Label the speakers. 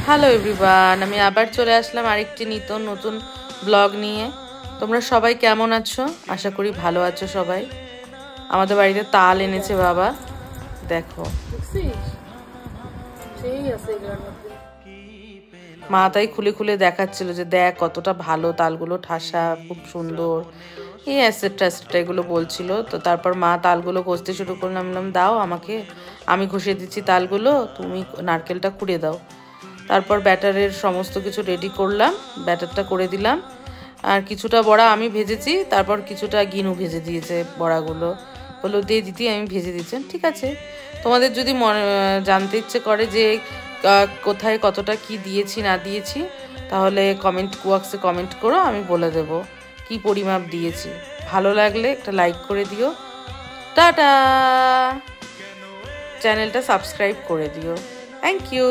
Speaker 1: Hello everyone, আমি আবার চলে আসলাম আরেকটি নতুন ব্লগ নিয়ে। তোমরা সবাই কেমন আছো? আশা করি ভালো আছো সবাই। আমাদের বাড়িতে তাল এনেছে বাবা, দেখো মা তাই খুলে খুলে দেখাচ্ছিল যে দেখ কতটা ভালো তালগুলো, ঠাসা, খুব সুন্দর, এই অ্যাসেটটা এগুলো বলছিল। তো তারপর মা তালগুলো ঘষতে শুরু করলাম, দাও আমাকে, আমি ঘষে দিচ্ছি তালগুলো, তুমি নারকেলটা কুড়ে দাও। তারপর ব্যাটারের সমস্ত কিছু রেডি করলাম, ব্যাটারটা করে দিলাম। আর কিছুটা বড়া আমি ভেজেছি, তারপর কিছুটা গিনু ভেজে দিয়েছে বড়াগুলো, বললো দিয়ে দিতি, আমি ভেজে দিচ্ছি। ঠিক আছে, তোমাদের যদি জানতে ইচ্ছে করে যে কোথায় কতটা কি দিয়েছি না দিয়েছি, তাহলে কমেন্ট বক্সে কমেন্ট করো, আমি বলে দেব কি পরিমাপ দিয়েছি। ভালো লাগলে একটা লাইক করে দিও, টাটা, চ্যানেলটা সাবস্ক্রাইব করে দিও। Thank you.